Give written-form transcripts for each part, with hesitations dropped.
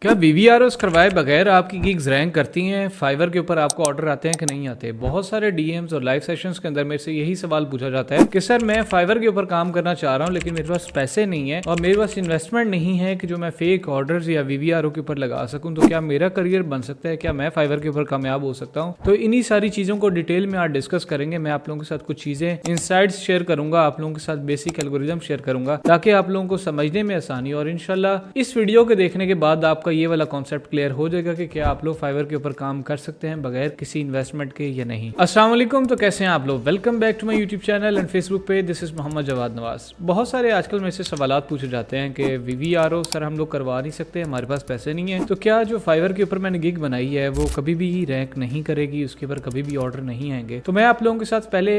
क्या वीवीआरओस करवाए बगैर आपकी गिग्स रैंक करती हैं? फाइवर के ऊपर आपको ऑर्डर आते हैं कि नहीं आते? बहुत सारे डीएम्स और लाइव सेशंस के अंदर मेरे से यही सवाल पूछा जाता है कि सर मैं फाइवर के ऊपर काम करना चाह रहा हूं लेकिन मेरे पास पैसे नहीं है और मेरे पास इन्वेस्टमेंट नहीं है कि जो मैं फेक ऑर्डर्स या वीवीआरओ के ऊपर लगा सकूं। तो क्या मेरा करियर बन सकता है? क्या मैं फाइवर के ऊपर कामयाब हो सकता हूँ? तो इन्हीं सारी चीज़ों को डिटेल में आज डिस्कस करेंगे। मैं आप लोगों के साथ कुछ चीज़ें इनसाइट्स शेयर करूंगा, आप लोगों के साथ बेसिक एल्गोरिथम शेयर करूंगा ताकि आप लोगों को समझने में आसानी और इंशाल्लाह इस वीडियो के देखने के बाद आपका ये वाला कॉन्सेप्ट क्लियर हो जाएगा कि क्या आप लोग फाइवर के ऊपर काम कर सकते हैं बगैर किसी इन्वेस्टमेंट के या नहीं। अस्सलाम वालेकुम, तो कैसे हैं आप लोग? Welcome back to my YouTube channel and Facebook page. This is Mohammad Jawad Nawaz. बहुत सारे आजकल मेरे से सवालात पूछे जाते हैं कि वीवीआरओ सर हम लोग करवा नहीं सकते, हमारे पास पैसे नहीं है, तो क्या जो फाइवर के ऊपर मैंने गिग बनाई है वो कभी भी रैंक नहीं करेगी, उसके ऊपर कभी भी ऑर्डर नहीं आएंगे? तो मैं आप लोगों के साथ पहले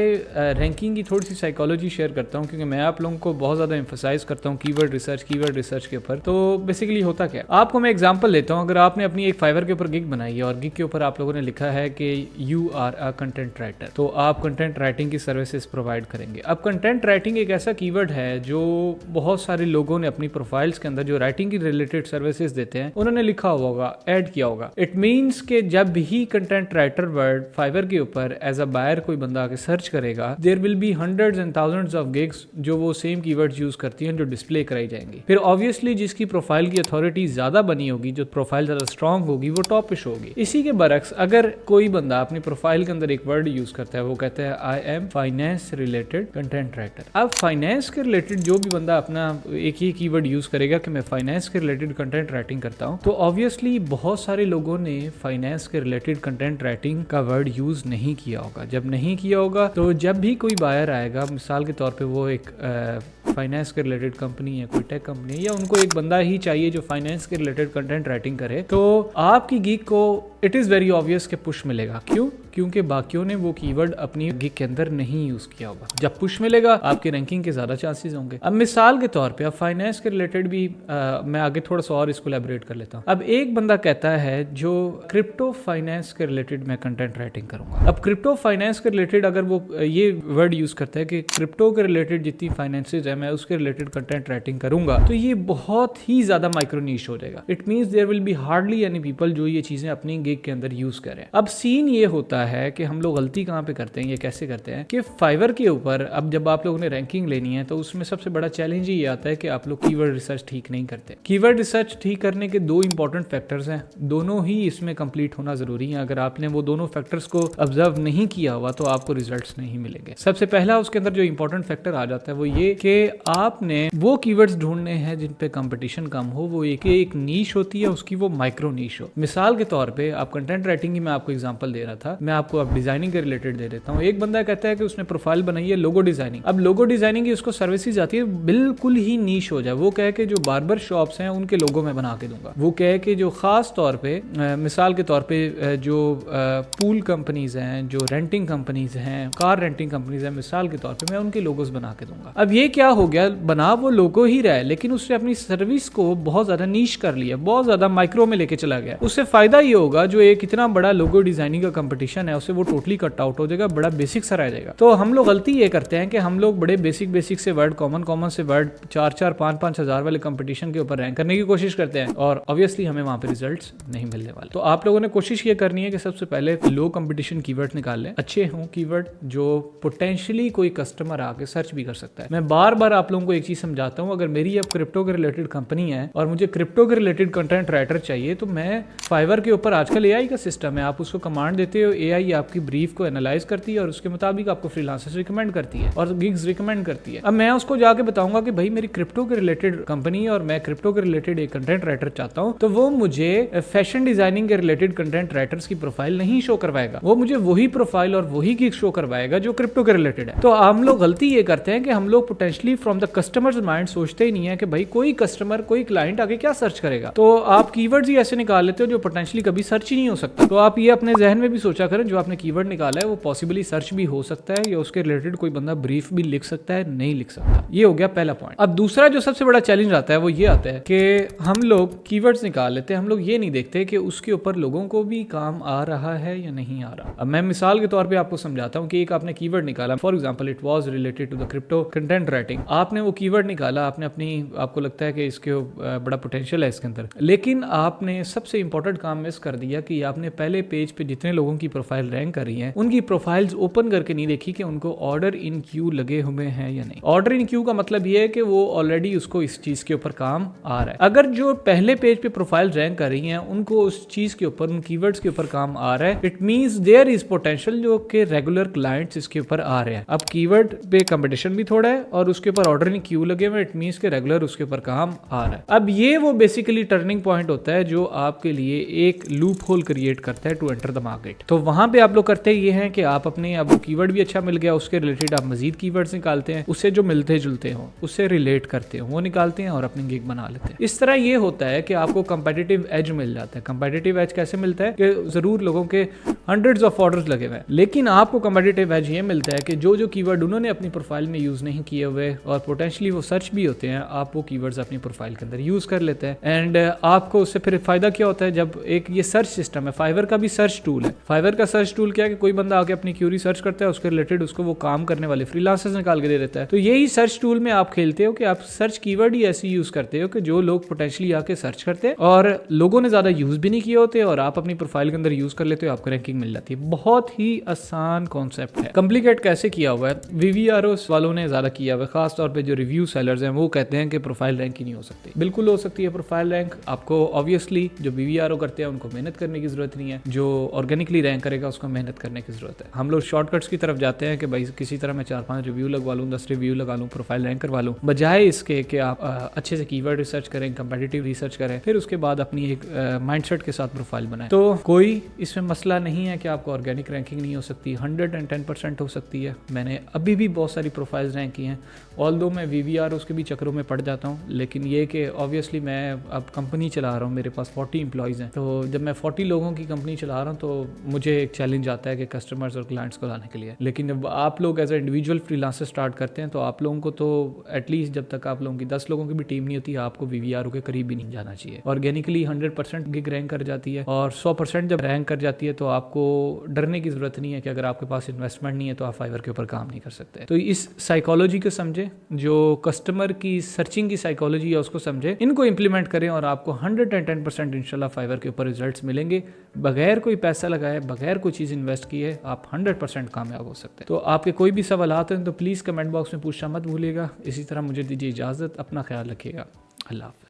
रैंकिंग की थोड़ी सी साइकोलॉजी शेयर करता हूँ, क्योंकि मैं आप लोगों को बहुत ज़्यादा एम्फसाइज करता हूँ कीवर्ड रिसर्च के ऊपर। तो बेसिकली होता क्या, आपको मैं एग्जांपल लेता हूँ। अगर आपने अपनी एक फाइवर के ऊपर गिग बनाई है और गिग के ऊपर आप लोगों ने लिखा है कि you are a content writer, तो आप कंटेंट राइटिंग की सर्विसेज प्रोवाइड करेंगे। अब कंटेंट राइटिंग एक ऐसा कीवर्ड है जो बहुत सारे लोगों ने अपनी प्रोफाइल्स के अंदर जो राइटिंग की रिलेटेड सर्विसेज देते हैं उन्होंने लिखा होगा, ऐड किया होगा। इट मीन्स कि जब भी कंटेंट राइटर वर्ड फाइवर के ऊपर एज अ बायर कोई बंदा आके सर्च करेगा, there will be hundreds and thousands of gigs जो वो सेम कीवर्ड्स यूज करती हैं जो डिस्प्ले कराई जाएंगी। फिर ऑब्वियसली जिसकी प्रोफाइल की अथॉरिटी ज्यादा बनी होगी, जो प्रोफाइल ज्यादा स्ट्रांग होगी, वो टॉप पे होगी। इसी के बरक्स अगर कोई बंदा अपनी प्रोफाइल के अंदर एक वर्ड यूज करता है, वो कहता है I am finance related content writer. अब फाइनेंस के रिलेटेड जो भी बंदा अपना एक ही कीवर्ड यूज करेगा कि मैं फाइनेंस के रिलेटेड कंटेंट राइटिंग करता हूं, तो ऑब्वियसली बहुत सारे लोगों ने फाइनेंस के रिलेटेड कंटेंट राइटिंग का वर्ड यूज नहीं किया होगा। जब नहीं किया होगा तो जब भी कोई बायर आएगा, मिसाल के तौर पे वो एक फाइनेंस के रिलेटेड कंपनी है, कोई टेक कंपनी है, या उनको एक बंदा ही चाहिए जो फाइनेंस के रिलेटेड कंटेंट राइटिंग करे, तो आपकी गिग को इट इज़ वेरी ऑब्वियस कि पुश मिलेगा। क्यों? क्योंकि बाकियों ने वो कीवर्ड अपनी गिग के अंदर नहीं यूज किया होगा। जब पुश मिलेगा आपके रैंकिंग के ज्यादा चांसेस होंगे। अब मिसाल के तौर पे अब फाइनेंस के रिलेटेड भी मैं आगे थोड़ा सा और इसको एलैबोरेट कर लेता हूँ। अब एक बंदा कहता है जो क्रिप्टो फाइनेंस के रिलेटेड मैं कंटेंट राइटिंग करूंगा। अब क्रिप्टो फाइनेंस के रिलेटेड अगर वो ये वर्ड यूज करता है कि क्रिप्टो के रिलेटेड जितनी फाइनेंसेज है मैं उसके रिलेटेड कंटेंट राइटिंग करूंगा, तो ये बहुत ही ज्यादा माइक्रो नीश हो जाएगा। It means there will be hardly any people जो ये चीजें अपनी गिग के अंदर यूज करें। अब सीन ये होता है कि हम लोग गलती कहाँ पे करते हैं, ये कैसे करते हैं कि फाइवर के ऊपर अब जब आप लोगों ने रैंकिंग लेनी है तो उसमें सबसे बड़ा चैलेंज ये आता है कि आप लोग कीवर्ड रिसर्च ठीक नहीं करते। कीवर्ड रिसर्च ठीक करने के दो इंपॉर्टेंट फैक्टर्स हैं, दोनों ही इसमें कंप्लीट होना जरूरी है। अगर आपने वो दोनों फैक्टर्स को ऑब्जर्व नहीं किया हुआ तो आपको रिजल्ट्स नहीं मिलेंगे। सबसे पहला उसके अंदर जो इंपॉर्टेंट फैक्टर आ जाता है वो ये कि आपने वो कीवर्ड्स ढूंढने हैं जिन पे कंपटीशन कम हो, वो एक नीश होती है उसकी, वो माइक्रो नीश हो। मिसाल के तौर पे आप कंटेंट राइटिंग की मैं आपको एग्जांपल दे रहा था, मैं आपको अब डिजाइनिंग के रिलेटेड दे देता हूँ। एक बंदा कहता है कि उसने प्रोफाइल बनाई है लोगो डिजाइनिंग। अब लोगो डिजाइनिंग की उसको सर्विसेज आती है, बिल्कुल ही नीश हो जाए। वो कहे कि जो बार्बर शॉप्स हैं उनके लोगो मैं बना के दूंगा। वो कहे कि जो खास तौर पे मिसाल के तौर पे जो पूल कंपनीज हैं, जो रेंटिंग कंपनीज हैं, कार रेंटिंग कंपनीज हैं, मिसाल के तौर पे मैं उनके लोगोस बना के दूंगा। अब ये क्या हो गया, बना वो लोगो ही रहा है लेकिन उसने अपनी सर्विस को बहुत ज्यादा नीश कर लिया, बहुत ज्यादा माइक्रो में लेके चला गया। उससे फायदा ये होगा जो एक इतना बड़ा लोगो डिजाइनिंग का कंपटीशन है उससे वो टोटली कट आउट हो जाएगा, बड़ा बेसिक सा रह जाएगा। तो हम लोग गलती ये करते हैं कि हम लोग बड़े बेसिक से वर्ड, कॉमन से वर्ड 4-4, 5-5 हजार वाले कंपटीशन के ऊपर रैंक करने की कोशिश करते हैं और ऑब्वियसली हमें वहां पे रिजल्ट्स नहीं मिलने वाले। तो आप लोगों ने कोशिश ये करनी है कि सबसे पहले लो कंपटीशन कीवर्ड निकाल लें, अच्छे हों कीवर्ड जो पोटेंशियली कोई कस्टमर आके सर्च भी कर सकता है। मैं बार बार आप लोगों को एक चीज समझाता हूँ, अगर मेरी अब क्रिप्टो के रिलेटेड कंपनी है और मुझे क्रिप्टो के रिलेटेड कंटेंट राइटर चाहिए, तो मैं फाइवर के ऊपर आजकल एआई का सिस्टम है, आप उसको कमांड देते हो, एआई आपकी ब्रीफ को एनालाइज करती है और उसके मुताबिक आपको फ्रीलांसर्स रिकमेंड करती है और गिग्स रिकमेंड करती है। अब मैं उसको जाके बताऊंगा कि भाई मेरी क्रिप्टो के रिलेटेड कंपनी है और मैं क्रिप्टो के रिलेटेड एक कंटेंट राइटर चाहता हूं, तो वो मुझे फैशन डिजाइनिंग के रिलेटेड कंटेंट राइटर्स की प्रोफाइल नहीं शो करवाएगा, वो मुझे वही प्रोफाइल और वही गिग शो करवाएगा जो क्रिप्टो के रिलेटेड है। तो हम लोग गलती ये करते हैं कि हम लोग potentially from the customers mind सोचते ही नहीं है कि भाई कोई कस्टमर, कोई क्लाइंट आगे क्या सर्च करेगा। तो आप कीवर्ड्स ही ऐसे निकाल लेते हो जो पोटेंशियली कभी सर्च ही नहीं हो सकता। तो आप ये अपने जहन में भी सोचा करें जो आपने कीवर्ड निकाला है वो पॉसिबली सर्च भी हो सकता है या उसके रिलेटेड कोई बंदा ब्रीफ भी लिख सकता है, नहीं लिख सकता। ये हो गया पहला पॉइंट। अब दूसरा जो सबसे बड़ा चैलेंज आता है वो ये आता है कि हम लोग कीवर्ड्स निकाल लेते हैं, हम लोग ये नहीं देखते कि उसके ऊपर लोगों को भी काम आ रहा है या नहीं आ रहा। अब मैं मिसाल के तौर पे आपको समझाता हूँ कि एक आपने कीवर्ड निकाला, for example it was related to the crypto content writing. आपने वो कीवर्ड निकाला, आपने आपको लगता है कि इसके बड़ा पोटेंशियल है इसके अंदर, लेकिन आपने सबसे इंपॉर्टेंट काम मिस कर दिया कि आपने पहले पेज पे जितने लोगों की प्रोफाइल रैंक कर रही है उनकी प्रोफाइल्स ओपन करके नहीं देखी कि उनको ऑर्डर इन क्यू लगे हुए हैं या नहीं। ऑर्डर इन क्यू का मतलब ये है कि वो ऑलरेडी उसको इस चीज के ऊपर काम आ रहा है। अगर जो पहले पेज पे प्रोफाइल रैंक कर रही हैं उनको उस चीज के ऊपर, उन कीवर्ड्स के ऊपर काम आ रहा है, it means there is potential जो कि रेगुलर क्लाइंट्स इसके ऊपर आ रहे हैं। अब कीवर्ड पे कंपटीशन भी थोड़ा है और उसके ऊपर ऑर्डर इन क्यू लगे हुए, इट मींस के रेगुलर उसके ऊपर काम आ रहा है। अब ये वो बेसिकली टर्निंग पॉइंट होता है जो आपके लिए एक लूप होल क्रिएट करता है टू एंटर द मार्केट। तो वहां पे आप लोग करते ये हैं कि आप अपने, आपको कीवर्ड भी अच्छा मिल गया, उसके रिलेटेड आप मजीद कीवर्ड्स निकालते हैं, उससे जो मिलते जुलते हो, उससे रिलेट करते हो, वो निकालते हैं और अपनी गिग बना लेते हैं। इस तरह ये होता है कि आपको कंपेटिटिव एज मिल जाता है। कंपेटिटिव एज कैसे मिलता है कि जरूर लोगों के हंड्रेड्स ऑफ ऑर्डर्स लगे हुए हैं, लेकिन आपको कंपेटिटिव एज ये मिलता है कि जो कीवर्ड उन्होंने अपनी प्रोफाइल में यूज नहीं किए हुए और पोटेंशियली वो सर्च भी होते हैं, आप वो कीवर्ड्स अपनी प्रोफाइल के अंदर यूज कर लेते हैं। एंड आपको उससे फिर फायदा क्या होता है, जब एक ये सर्च सिस्टम है, फाइवर का भी सर्च टूल है। फाइवर का सर्च टूल क्या है कि कोई बंदा आके अपनी क्यूरी सर्च करता है, उसके रिलेटेड उसको वो काम करने वाले फ्रीलांसर्स निकाल के दे देता है। तो यही सर्च टूल में आप खेलते हो कि आप सर्च कीवर्ड ही ऐसे यूज करते हो कि जो लोग पोटेंशियली आके सर्च करते हैं और लोगों ने ज्यादा यूज भी नहीं किए होते और आप अपनी प्रोफाइल के अंदर यूज कर लेते हो, आपको रैंकिंग मिल जाती है। बहुत ही आसान कॉन्सेप्ट है। कॉम्प्लिकेट कैसे किया हुआ है, वीवीआरओस वालों ने ज्यादा किया हुआ है, खास तौर पे जो रिव्यू सेलर्स हैं वो कहते हैं कि प्रोफाइल रैंक ही नहीं हो सकती। बिल्कुल हो सकती है प्रोफाइल रैंक। आपको ऑब्वियसली जो वीवीआरओ करते हैं उनको मेहनत करने की जरूरत नहीं है, जो ऑर्गेनिकली रैंक करेगा उसको मेहनत करने की जरूरत है। हम लोग शॉर्टकट्स की तरफ जाते हैं कि भाई किसी तरह मैं 4-5 रिव्यू लगवा लूँ, 10 रिव्यू लगा लूँ, प्रोफाइल रैंक करवा लूँ, बजाय इसके कि आप अच्छे से कीवर्ड रिसर्च करें, कंपेटिटिव रिसर्च करें, फिर उसके बाद अपनी एक माइंडसेट के साथ प्रोफाइल बनाएं। तो कोई इसमें मसला नहीं है कि आपको ऑर्गेनिक रैंकिंग नहीं हो सकती, 110% हो सकती है। मैंने अभी भी बहुत सारी प्रोफाइल्स रैंक की हैं, ऑल्दो मैं वीवीआर उसके भी चक्रों में पड़ जाता हूँ, लेकिन ये कि ऑब्वियसली मैं अब कंपनी चला रहा हूँ, मेरे पास 40 एम्प्लॉयज़ हैं, तो जब मैं 40 लोगों की कंपनी चला रहा हूँ तो मुझे एक चैलेंज आता है कि कस्टमर्स और क्लाइंट्स को लाने के लिए। लेकिन जब आप लोग as a individual freelancer start करते हैं तो आप लोगों को तो एटलीस्ट जब तक आप लोगों की 10 लोगों की भी टीम नहीं होती, आपको वीवीआर के करीब भी नहीं जाना चाहिए। ऑर्गेनिकली 100% गिग रैंक कर जाती है और 100% जब रैंक कर जाती है तो आपको डरने की जरूरत नहीं है कि अगर आपके पास इन्वेस्टमेंट नहीं है तो आप फाइवर के ऊपर काम नहीं कर सकते। तो इस साइकोलॉजी को समझे, जो कस्टमर की सर्चिंग की साइकोलॉजी है उसको समझे, इनको इंप्लीमेंट करें और आपको 110% इंशाल्लाह फाइवर के ऊपर रिजल्ट्स मिलेंगे। बगैर कोई पैसा लगाए, बगैर कोई चीज़ इन्वेस्ट किए आप 100% कामयाब हो सकते हैं। तो आपके कोई भी सवालात हैं तो प्लीज़ कमेंट बॉक्स में पूछना मत भूलिएगा। इसी तरह मुझे दीजिए इजाज़त, अपना ख्याल रखिएगा। अल्लाह हाफ़िज़।